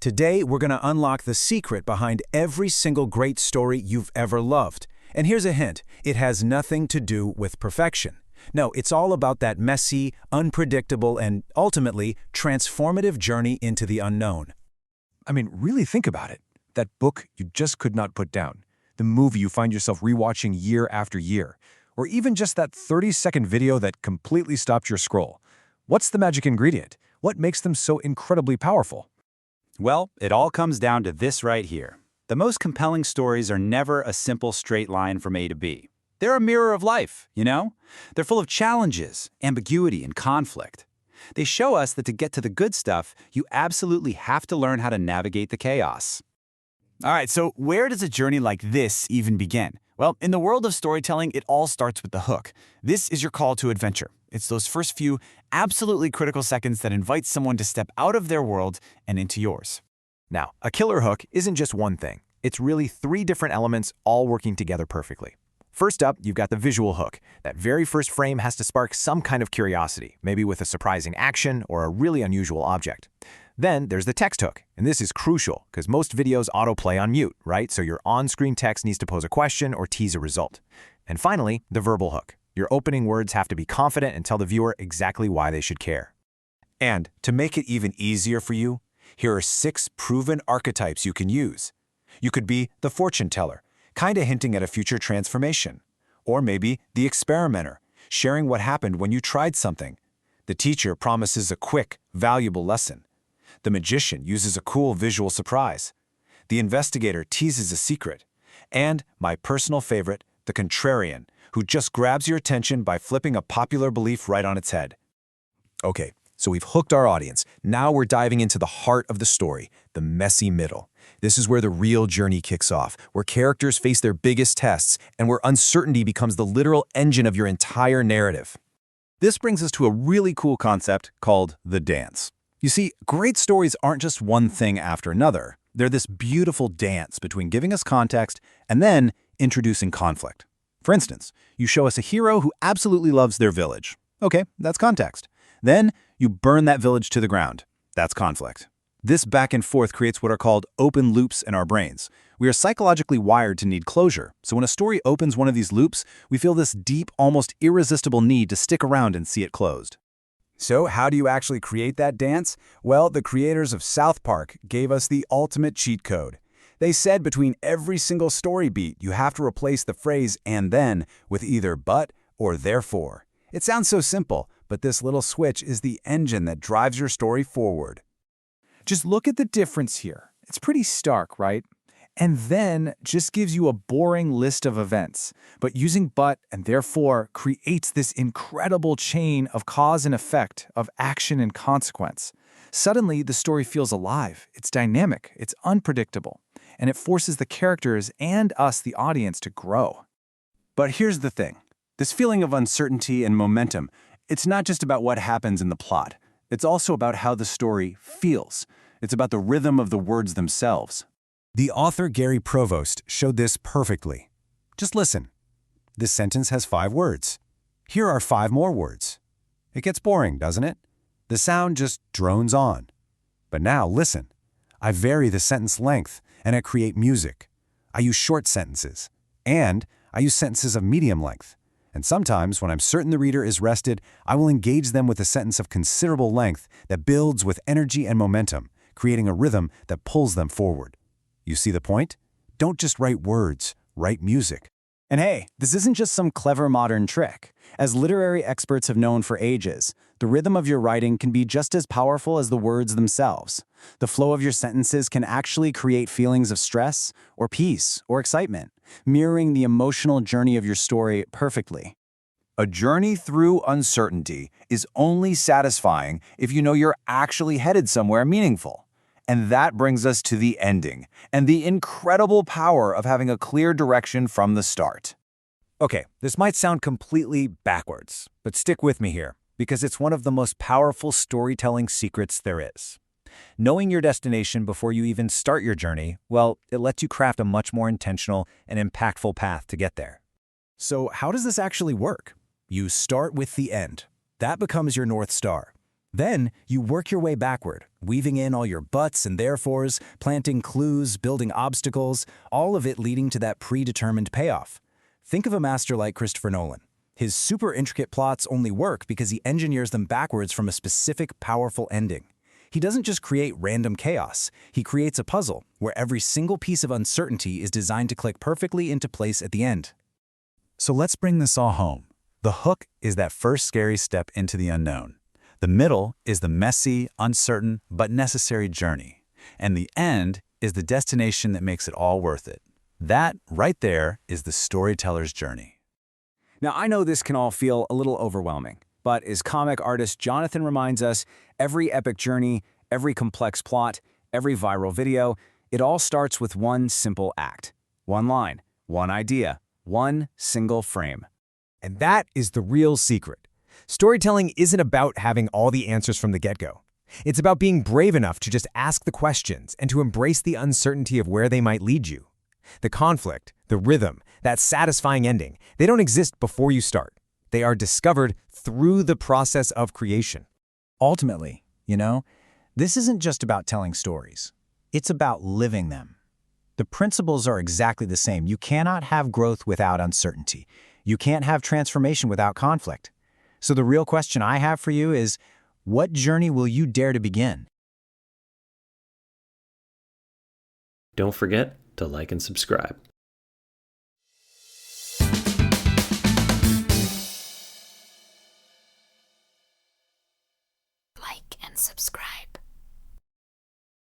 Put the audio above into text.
Today, we're going to unlock the secret behind every single great story you've ever loved. And here's a hint, it has nothing to do with perfection. No, it's all about that messy, unpredictable, and ultimately transformative journey into the unknown. I mean, really think about it. That book you just could not put down, the movie you find yourself rewatching year after year, or even just that 30-second video that completely stopped your scroll. What's the magic ingredient? What makes them so incredibly powerful? Well, it all comes down to this right here. The most compelling stories are never a simple straight line from A to B. They're a mirror of life, you know? They're full of challenges, ambiguity, and conflict. They show us that to get to the good stuff, you absolutely have to learn how to navigate the chaos. All right, so where does a journey like this even begin? Well, in the world of storytelling, it all starts with the hook. This is your call to adventure. It's those first few absolutely critical seconds that invite someone to step out of their world and into yours. Now, a killer hook isn't just one thing. It's really 3 different elements all working together perfectly. First up, you've got the visual hook. That very first frame has to spark some kind of curiosity, maybe with a surprising action or a really unusual object. Then there's the text hook, and this is crucial because most videos autoplay on mute, right? So your on-screen text needs to pose a question or tease a result. And finally, the verbal hook. Your opening words have to be confident and tell the viewer exactly why they should care. And to make it even easier for you, here are 6 proven archetypes you can use. You could be the fortune teller, kinda hinting at a future transformation. Or maybe the experimenter, sharing what happened when you tried something. The teacher promises a quick, valuable lesson. The magician uses a cool visual surprise. The investigator teases a secret. And my personal favorite, the contrarian, who just grabs your attention by flipping a popular belief right on its head. Okay, so we've hooked our audience. Now we're diving into the heart of the story, the messy middle. This is where the real journey kicks off, where characters face their biggest tests, and where uncertainty becomes the literal engine of your entire narrative. This brings us to a really cool concept called the dance. You see, great stories aren't just one thing after another. They're this beautiful dance between giving us context and then introducing conflict. For instance, you show us a hero who absolutely loves their village. Okay, that's context. Then you burn that village to the ground. That's conflict. This back and forth creates what are called open loops in our brains. We are psychologically wired to need closure, so when a story opens one of these loops, we feel this deep, almost irresistible need to stick around and see it closed. So how do you actually create that dance? Well, the creators of South Park gave us the ultimate cheat code. They said between every single story beat, you have to replace the phrase "and then" with either "but" or "therefore." It sounds so simple, but this little switch is the engine that drives your story forward. Just look at the difference here. It's pretty stark, right? And then just gives you a boring list of events. But using "but" and "therefore" creates this incredible chain of cause and effect, of action and consequence. Suddenly, the story feels alive. It's dynamic. It's unpredictable. And it forces the characters and us, the audience, to grow. But here's the thing. This feeling of uncertainty and momentum, it's not just about what happens in the plot. It's also about how the story feels. It's about the rhythm of the words themselves. The author Gary Provost showed this perfectly. Just listen. This sentence has 5 words. Here are 5 more words. It gets boring, doesn't it? The sound just drones on. But now listen. I vary the sentence length and I create music. I use short sentences. And I use sentences of medium length. And sometimes, when I'm certain the reader is rested, I will engage them with a sentence of considerable length that builds with energy and momentum, creating a rhythm that pulls them forward. You see the point? Don't just write words, write music. And hey, this isn't just some clever modern trick. As literary experts have known for ages, the rhythm of your writing can be just as powerful as the words themselves. The flow of your sentences can actually create feelings of stress, or peace, or excitement, mirroring the emotional journey of your story perfectly. A journey through uncertainty is only satisfying if you know you're actually headed somewhere meaningful. And that brings us to the ending, and the incredible power of having a clear direction from the start. Okay, this might sound completely backwards, but stick with me here, because it's one of the most powerful storytelling secrets there is. Knowing your destination before you even start your journey, well, it lets you craft a much more intentional and impactful path to get there. So how does this actually work? You start with the end. That becomes your North Star. Then you work your way backward, weaving in all your buts and therefores, planting clues, building obstacles, all of it leading to that predetermined payoff. Think of a master like Christopher Nolan. His super intricate plots only work because he engineers them backwards from a specific, powerful ending. He doesn't just create random chaos. He creates a puzzle where every single piece of uncertainty is designed to click perfectly into place at the end. So let's bring this all home. The hook is that first scary step into the unknown. The middle is the messy, uncertain, but necessary journey. And the end is the destination that makes it all worth it. That, right there, is the storyteller's journey. Now, I know this can all feel a little overwhelming, but as comic artist Jonathan reminds us, every epic journey, every complex plot, every viral video, it all starts with one simple act. One line, one idea, one single frame. And that is the real secret. Storytelling isn't about having all the answers from the get-go. It's about being brave enough to just ask the questions and to embrace the uncertainty of where they might lead you. The conflict, the rhythm, that satisfying ending, they don't exist before you start. They are discovered through the process of creation. Ultimately, this isn't just about telling stories. It's about living them. The principles are exactly the same. You cannot have growth without uncertainty. You can't have transformation without conflict. So the real question I have for you is, what journey will you dare to begin? Don't forget to like and subscribe. Like and subscribe.